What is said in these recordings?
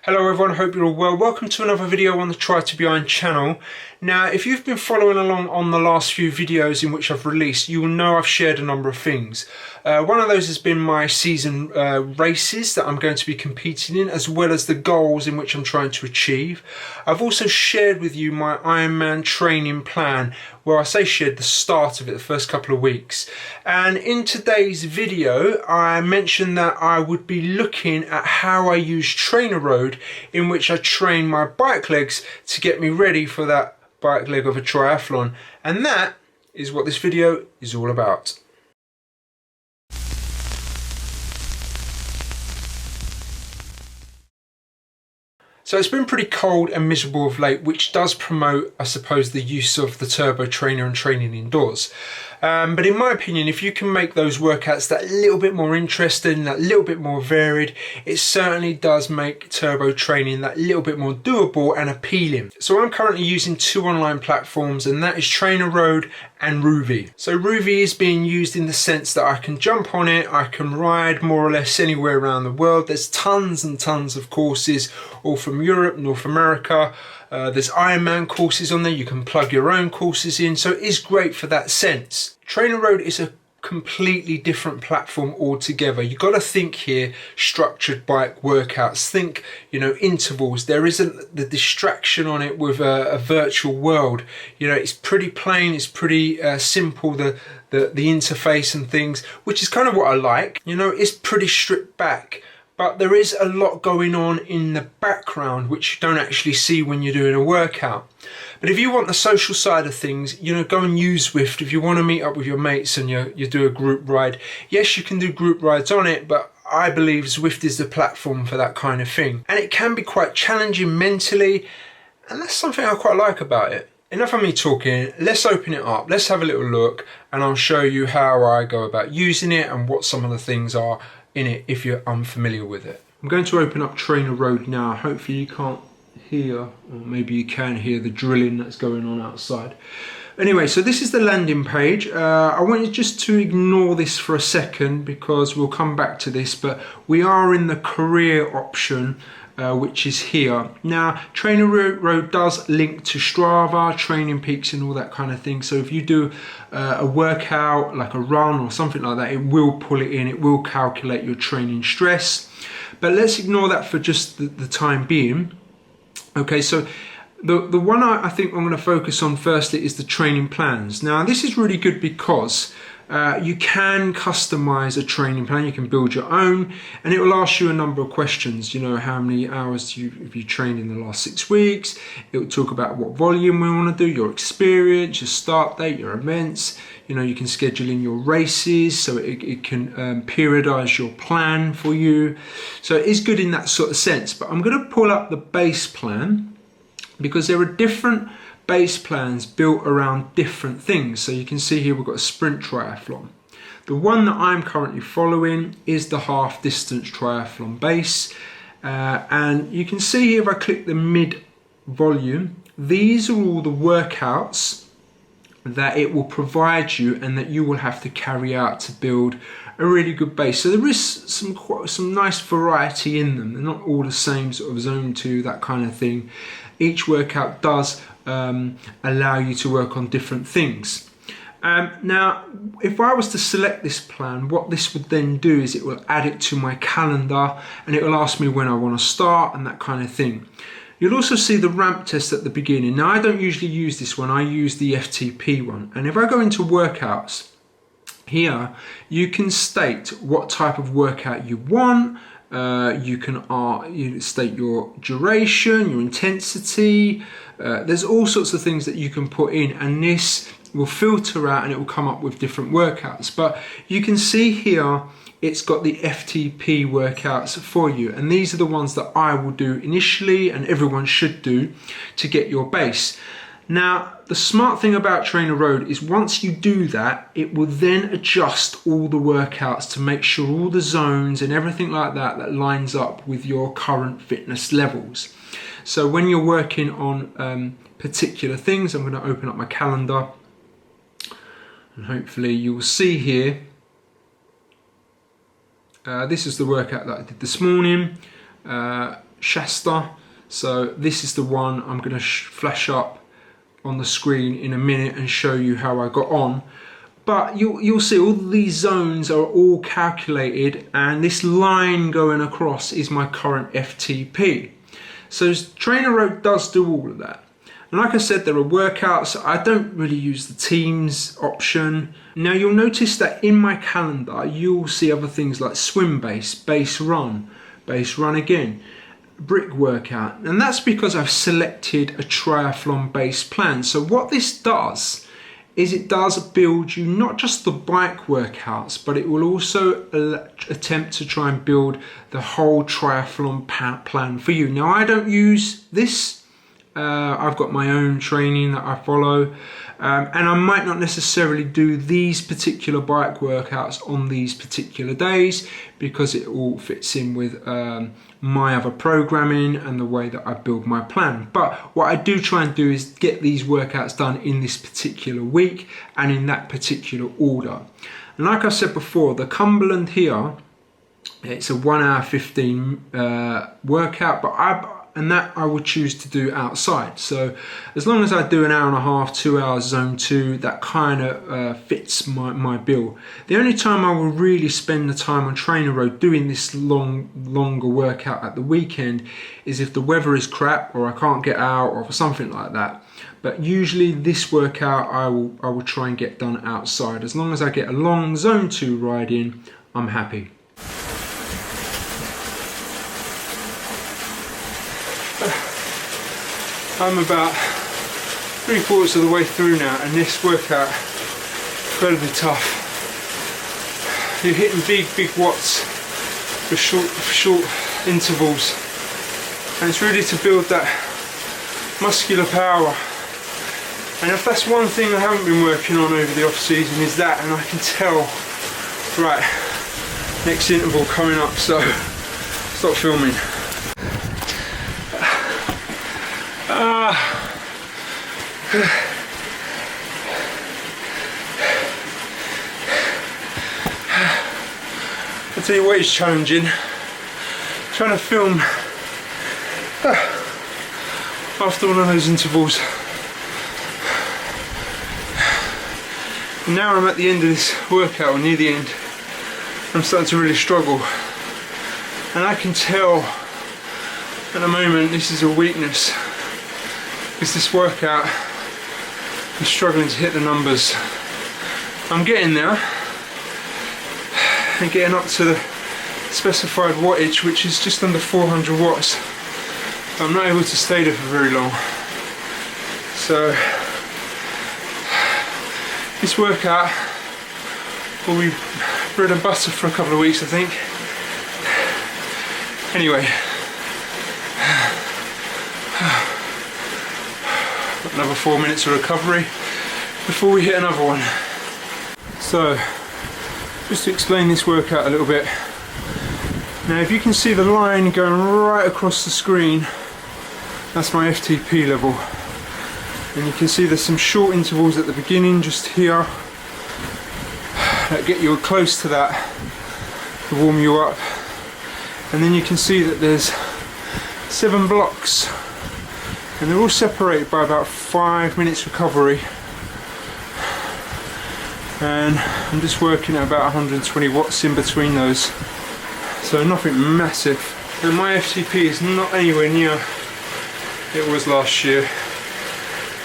Hello everyone, hope you're all well. Welcome to another video on the Try to Be Iron channel. Now, if you've been following along on the last few videos in which I've released, you will know I've shared a number of things. One of those has been my season races that I'm going to be competing in, as well as the goals in which I'm trying to achieve. I've also shared with you my Ironman training plan, where I say shared the start of it, the first couple of weeks. And in today's video, I mentioned that I would be looking at how I use TrainerRoad, in which I train my bike legs to get me ready for that bike leg of a triathlon. And that is what this video is all about. So it's been pretty cold and miserable of late, which does promote, I suppose, the use of the turbo trainer and training indoors. But in my opinion, if you can make those workouts that little bit more interesting, that little bit more varied, it certainly does make turbo training that little bit more doable and appealing. So I'm currently using two online platforms, and that is TrainerRoad and Rouvy. So Rouvy is being used in the sense that I can jump on it, I can ride more or less anywhere around the world. There's tons and tons of courses, all from Europe, North America. There's Ironman courses on there, you can plug your own courses in, so it is great for that sense. TrainerRoad is a completely different platform altogether. You've got to think here structured bike workouts, think, intervals. There isn't the distraction on it with a virtual world. It's pretty plain, it's pretty simple, the interface and things, which is kind of what I like. It's pretty stripped back. But there is a lot going on in the background which you don't actually see when you're doing a workout. But if you want the social side of things, go and use Zwift. If you want to meet up with your mates and you do a group ride, yes, you can do group rides on it, but I believe Zwift is the platform for that kind of thing. And it can be quite challenging mentally, and that's something I quite like about it. Enough of me talking, let's open it up, let's have a little look, and I'll show you how I go about using it and what some of the things are in it if you're unfamiliar with it. I'm going to open up TrainerRoad now. Hopefully you can't hear, or maybe you can hear the drilling that's going on outside. Anyway, so this is the landing page. I want you just to ignore this for a second because we'll come back to this, but we are in the career option, which is here. Now, TrainerRoad does link to Strava, Training Peaks and all that kind of thing. So if you do a workout, like a run or something like that, it will pull it in, it will calculate your training stress. But let's ignore that for just the time being. Okay, so the one I think I'm going to focus on firstly is the training plans. Now, this is really good because you can customize a training plan, you can build your own, and it will ask you a number of questions. How many hours have you trained in the last 6 weeks? It will talk about what volume we want to do, your experience, your start date, your events. You can schedule in your races, so it can periodize your plan for you. So it is good in that sort of sense. But I'm going to pull up the base plan because there are different base plans built around different things. So you can see here we've got a sprint triathlon. The one that I'm currently following is the half distance triathlon base, and you can see here if I click the mid volume, these are all the workouts that it will provide you and that you will have to carry out to build a really good base. So there is some nice variety in them. They're not all the same sort of zone 2, that kind of thing. Each workout does allow you to work on different things. Now, if I was to select this plan, what this would then do is it will add it to my calendar and it will ask me when I want to start and that kind of thing. You'll also see the ramp test at the beginning. Now, I don't usually use this one, I use the FTP one. And if I go into workouts, here you can state what type of workout you want. You can state your duration, your intensity. There's all sorts of things that you can put in, and this will filter out and it will come up with different workouts. But you can see here it's got the FTP workouts for you, and these are the ones that I will do initially and everyone should do to get your base. Now, the smart thing about TrainerRoad is once you do that, it will then adjust all the workouts to make sure all the zones and everything like that lines up with your current fitness levels. So when you're working on particular things, I'm going to open up my calendar and hopefully you will see here, this is the workout that I did this morning. Shasta. So this is the one I'm going to flash up on the screen in a minute and show you how I got on. But you'll see all these zones are all calculated, and this line going across is my current FTP. So TrainerRoad does do all of that. And like I said, there are workouts. I don't really use the teams option. Now you'll notice that in my calendar, you'll see other things like swim base, base run again, brick workout. And that's because I've selected a triathlon based plan. So what this does is it does build you not just the bike workouts, but it will also attempt to try and build the whole triathlon plan for you. Now I don't use this, I've got my own training that I follow, and I might not necessarily do these particular bike workouts on these particular days because it all fits in with my other programming and the way that I build my plan. But what I do try and do is get these workouts done in this particular week and in that particular order. And like I said before, the Cumberland here, it's a 1 hour 15 workout, but I would choose to do outside. So as long as I do an hour and a half, 2 hours zone 2, that kind of fits my bill. The only time I will really spend the time on TrainerRoad doing this longer workout at the weekend is if the weather is crap or I can't get out or something like that. But usually this workout I will try and get done outside. As long as I get a long zone 2 ride in, I'm happy. I'm about 3/4 of the way through now, and this workout is incredibly tough. You're hitting big watts for short intervals, and it's really to build that muscular power. And if that's one thing I haven't been working on over the off season, is that, and I can tell, right, next interval coming up, so stop filming. I'll tell you what is challenging, trying to film after one of those intervals. And now I'm at the end of this workout, or near the end, I'm starting to really struggle, and I can tell at the moment this is a weakness, because this workout I'm struggling to hit the numbers. I'm getting there and getting up to the specified wattage, which is just under 400 watts. But I'm not able to stay there for very long. So this workout will be bread and butter for a couple of weeks, I think. Anyway, another 4 minutes of recovery before we hit another one. So, just to explain this workout a little bit. Now, if you can see the line going right across the screen, that's my FTP level. And you can see there's some short intervals at the beginning, just here, that get you close to that to warm you up. And then you can see that there's 7 blocks, and they're all separated by about 5 minutes recovery, and I'm just working at about 120 watts in between those, so nothing massive. And my FTP is not anywhere near it was last year.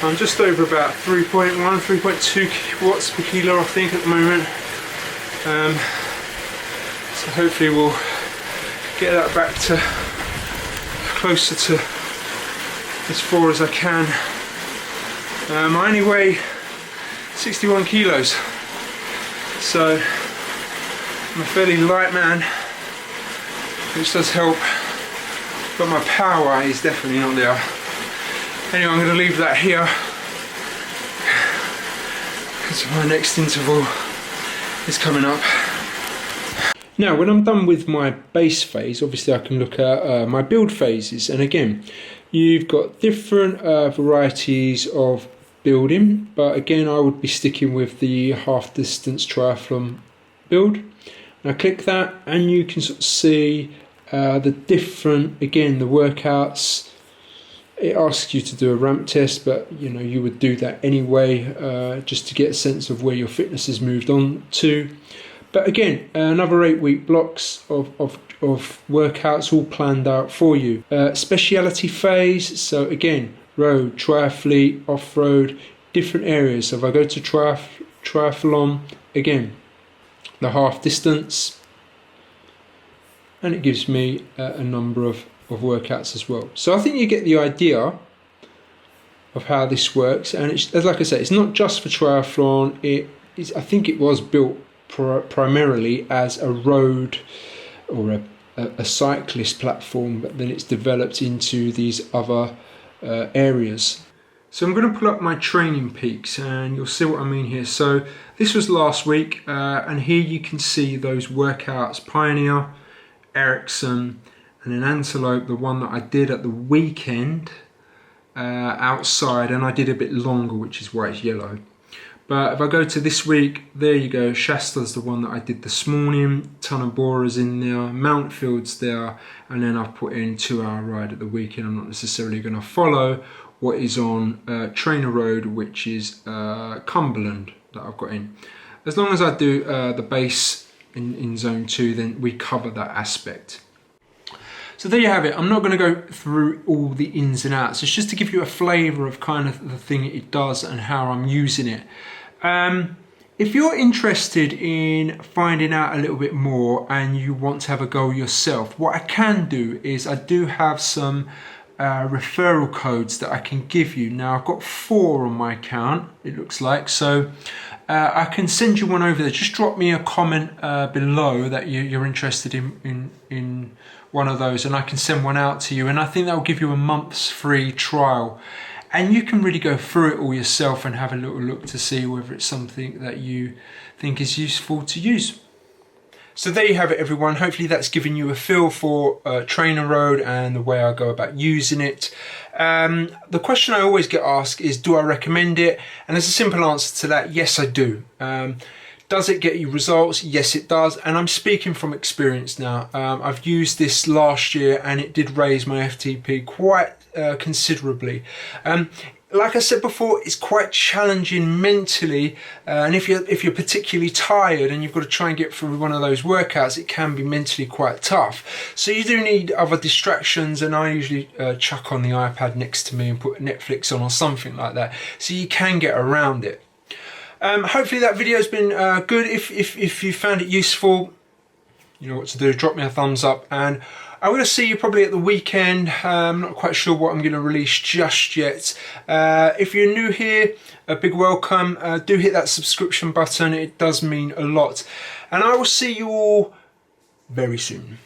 I'm just over about 3.1, 3.2 watts per kilo I think at the moment, so hopefully we'll get that back to closer to as far as I can. I only weigh 61 kilos, so I'm a fairly light man, which does help, but my power is definitely not there. Anyway, I'm going to leave that here because my next interval is coming up. Now, when I'm done with my base phase, obviously I can look at my build phases, and again, you've got different varieties of building, but again I would be sticking with the half distance triathlon build. And I click that, and you can sort of see The workouts, it asks you to do a ramp test, but you would do that anyway, just to get a sense of where your fitness has moved on to. But again, another 8-week blocks of workouts all planned out for you. Speciality phase, so again, road, triathlete, off-road, different areas. So if I go to triathlon, again, the half distance, and it gives me a number of workouts as well. So I think you get the idea of how this works, and it's, like I say, it's not just for triathlon. I think it was built primarily as a road or a cyclist platform, but then it's developed into these other areas. So I'm going to pull up my training peaks and you'll see what I mean here. So this was last week, and here you can see those workouts: Pioneer, Ericsson, and then Antelope, the one that I did at the weekend outside, and I did a bit longer, which is why it's yellow. But if I go to this week, there you go, Shasta's the one that I did this morning, Ton Bora's in there, Mountfield's there, and then I've put in 2-hour ride at the weekend. I'm not necessarily going to follow what is on TrainerRoad, which is Cumberland that I've got in. As long as I do the base in zone 2, then we cover that aspect. So there you have it. I'm not going to go through all the ins and outs. It's just to give you a flavour of kind of the thing it does and how I'm using it. If you're interested in finding out a little bit more and you want to have a go yourself, what I can do is I do have some referral codes that I can give you. Now I've got 4 on my account, it looks like, so I can send you one over there. Just drop me a comment below that you're interested in one of those, and I can send one out to you, and I think that will give you a month's free trial, and you can really go through it all yourself and have a little look to see whether it's something that you think is useful to use. So there you have it, everyone. Hopefully that's given you a feel for TrainerRoad and the way I go about using it. The question I always get asked is, do I recommend it? And there's a simple answer to that: yes, I do. Does it get you results? Yes, it does. And I'm speaking from experience now. I've used this last year and it did raise my FTP quite considerably. Like I said before, it's quite challenging mentally, and if you're particularly tired and you've got to try and get through one of those workouts, it can be mentally quite tough. So you do need other distractions, and I usually chuck on the iPad next to me and put Netflix on or something like that, so you can get around it. Hopefully that video has been good. If you found it useful, you know what to do. Drop me a thumbs up, and I'm going to see you probably at the weekend. I'm not quite sure what I'm going to release just yet. If you're new here, a big welcome. Do hit that subscription button. It does mean a lot. And I will see you all very soon.